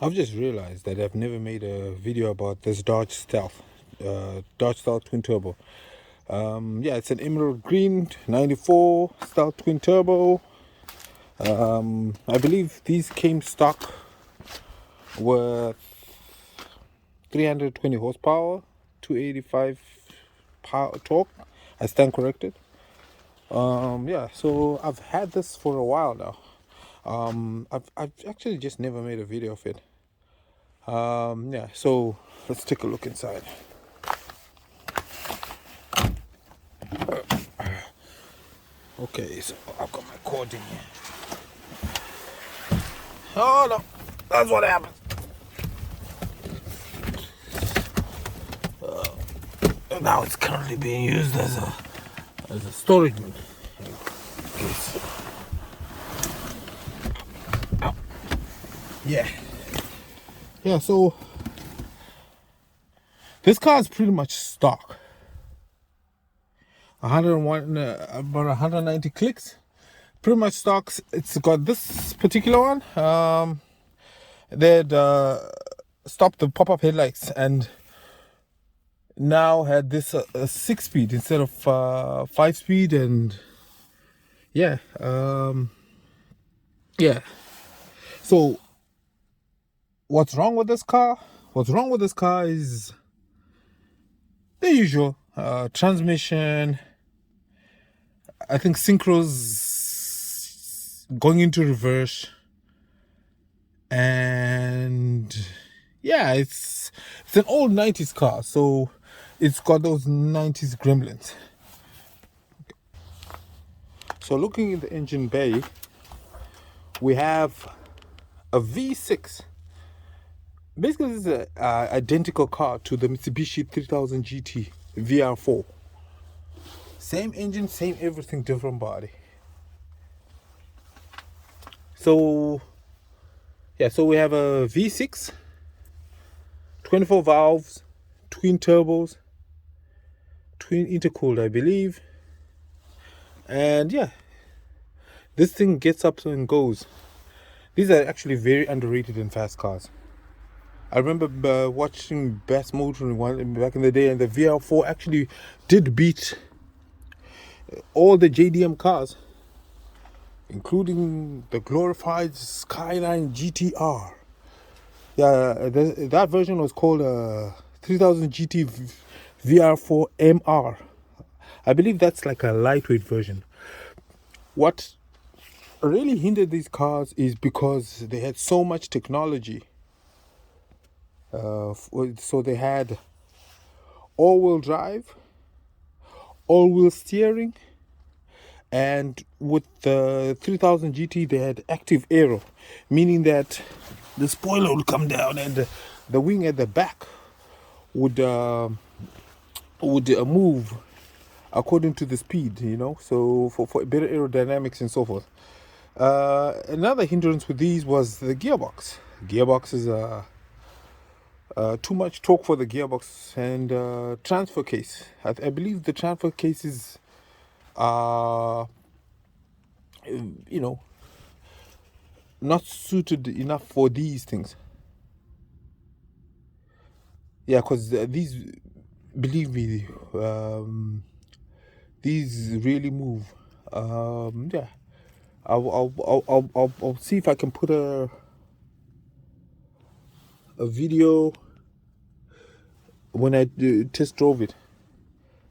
I've just realized that I've never made a video about this Dodge Stealth, Dodge Stealth Twin Turbo. Yeah, it's an emerald green 94 Stealth Twin Turbo. I believe these came stock with 320 horsepower, 285 power torque. I stand corrected. Yeah, so I've had this for a while now. I've actually just never made a video of it. Yeah, so let's take a look inside. Okay, so I've got my cord in here. Oh no, that's what happened. Now it's currently being used as a storage bin. Okay. Yeah, so this car is pretty much stock. 101, about 190 clicks. Pretty much stocks. It's got this particular one. They'd stopped the pop-up headlights and now had this 6-speed instead of 5-speed, and yeah, yeah. So what's wrong with this car? What's wrong with this car is the usual transmission. I think synchros going into reverse, and yeah, it's an old 90s car, so it's got those 90s gremlins. So looking in the engine bay, we have a V6. Basically, this is an identical car to the Mitsubishi 3000 GT VR4. Same engine, same everything, different body. So yeah, so we have a V6, 24 valves, twin turbos, twin intercooled, I believe. And yeah, this thing gets up and goes. These are actually very underrated in fast cars. I remember watching Best Motoring one back in the day, and the VR4 actually did beat all the JDM cars, including the glorified Skyline GTR. Yeah, that version was called 3000 GT VR4 MR. I believe that's like a lightweight version. What really hindered these cars is because they had so much technology. So they had all-wheel drive, all-wheel steering, and with the 3000 GT they had active aero, meaning that the spoiler would come down and the wing at the back would move according to the speed, so for better aerodynamics and so forth. Another hindrance with these was the gearbox. Gearbox is too much torque for the gearbox, and transfer case. I believe the transfer cases are, not suited enough for these things. Yeah, because these, believe me, these really move. Yeah, I'll see if I can put a video when I test drove it.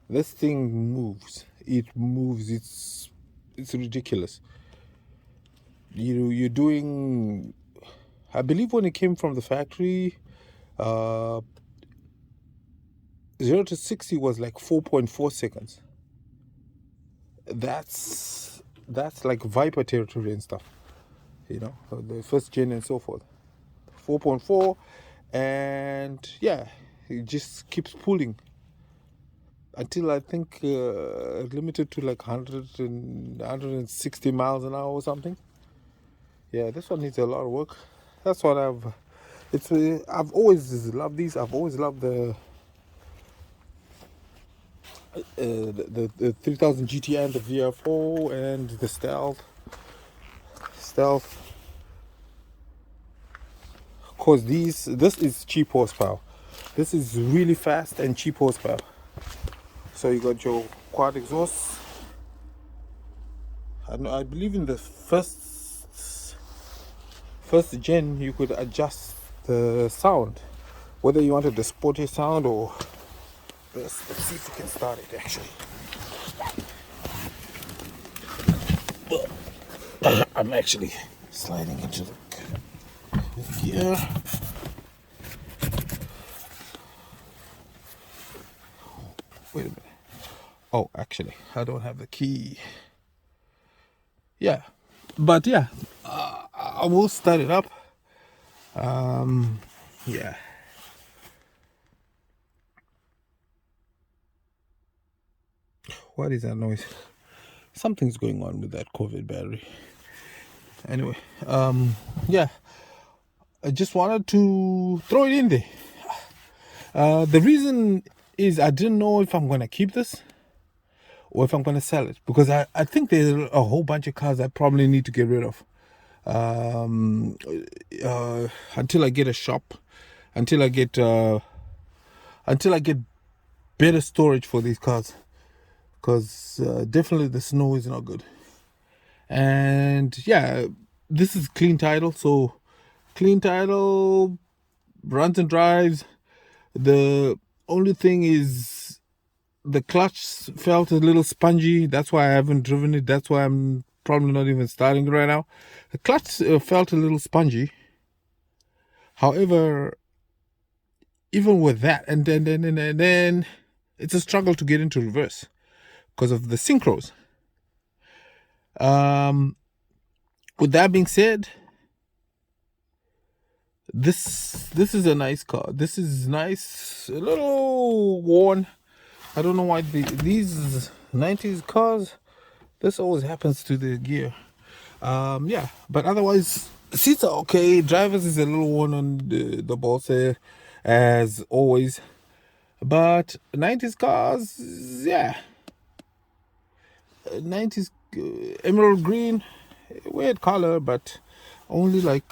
This thing moves. It moves. It's ridiculous. You're doing, I believe when it came from the factory, 0 to 60 was like 4.4 seconds. That's like Viper territory and stuff, the first gen and so forth. 4.4, and yeah, it just keeps pulling until I think limited to like 160 miles an hour or something. Yeah, this one needs a lot of work. That's what I've always loved these. I've always loved the 3000 GT and the VR4 and the Stealth. course, this is cheap horsepower. This is really fast and cheap horsepower. So you got your quad exhaust. I believe in the first gen you could adjust the sound, whether you wanted the sporty sound or let's see if we can start it actually. I'm actually sliding into the gear. Wait a minute. Oh, actually, I don't have the key. Yeah, but yeah, I will start it up. Yeah. What is that noise? Something's going on with that COVID battery. Anyway, yeah, I just wanted to throw it in there. The reason is I didn't know if I'm going to keep this or if I'm going to sell it, because I think there's a whole bunch of cars I probably need to get rid of until I get a shop, until I get better storage for these cars, because definitely the snow is not good. And yeah, this is clean title, so clean title, runs and drives. The only thing is the clutch felt a little spongy. That's why I haven't driven it. That's why I'm probably not even starting right now. The clutch felt a little spongy. However, even with that, and then it's a struggle to get into reverse because of the synchros. With that being said, this is a nice car. This is nice, a little worn. I don't know why these 90s cars, this always happens to the gear. Yeah, but otherwise seats are okay. Drivers is a little worn on the balls there, as always. But 90s cars, yeah, 90s emerald green, weird color, but only like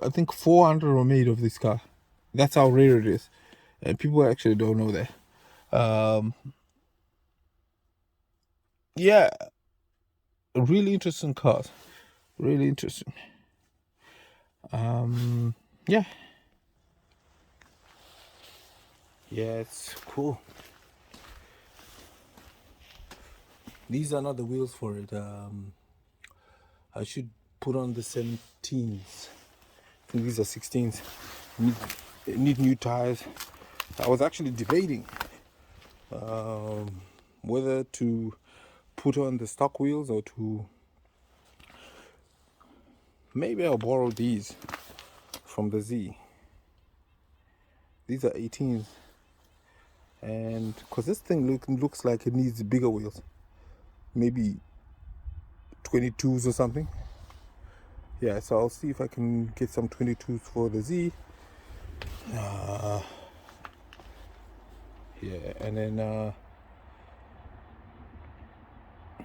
I think 400 were made of this car. That's how rare it is, and people actually don't know that. Yeah, really interesting cars, really interesting. Yeah, it's cool. These are not the wheels for it. I should put on the 17s. I think these are 16s. Need new tires. I was actually debating whether to put on the stock wheels or to maybe I'll borrow these from the Z. These are 18s, and because this thing looks like it needs bigger wheels, maybe 22s or something. Yeah, so I'll see if I can get some 22s for the Z. Yeah, and then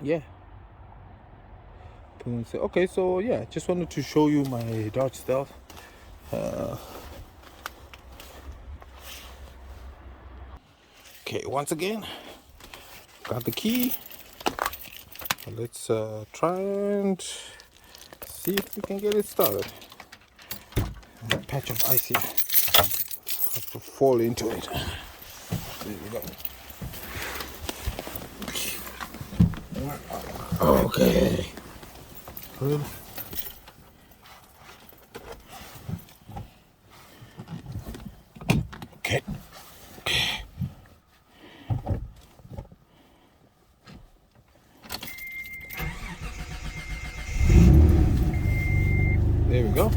yeah. Okay, so yeah, just wanted to show you my Dodge Stealth. Okay, once again, got the key. Let's try and see if we can get it started. A patch of ice here. Have to fall into it. There we go. Okay. Really? Okay. There we go.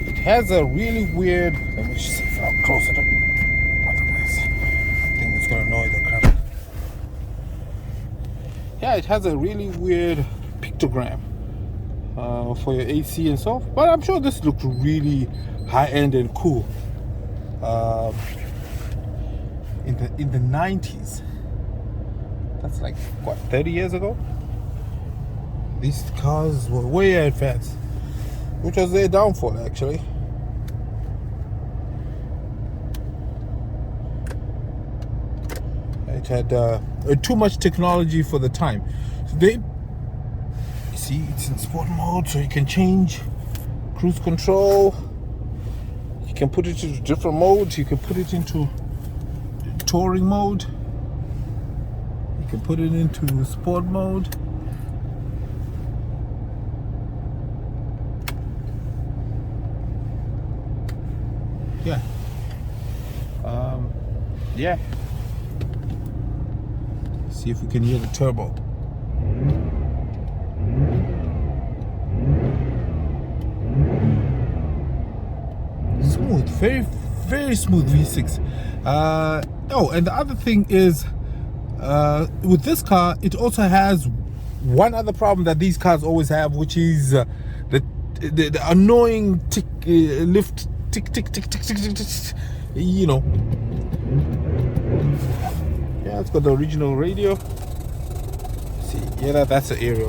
It has a really weird. Let me see if I'll close it up. Otherwise, I think it's gonna annoy the crap. Yeah, it has a really weird pictogram for your AC and stuff. But I'm sure this looks really high end and cool. In the 90s. That's like what, 30 years ago? these cars were way advanced, which was their downfall actually. It had too much technology for the time. So they, you see, it's in sport mode, so you can change cruise control. You can put it into different modes. You can put it into touring mode. You can put it into sport mode. Yeah. Yeah. See if we can hear the turbo. Smooth, very smooth V6. Oh, and the other thing is, with this car, it also has one other problem that these cars always have, which is the annoying tick, lift, tick, tick, tick, tick, tick, tick, tick, you know. Yeah, it's got the original radio. See, yeah, that's the aerial.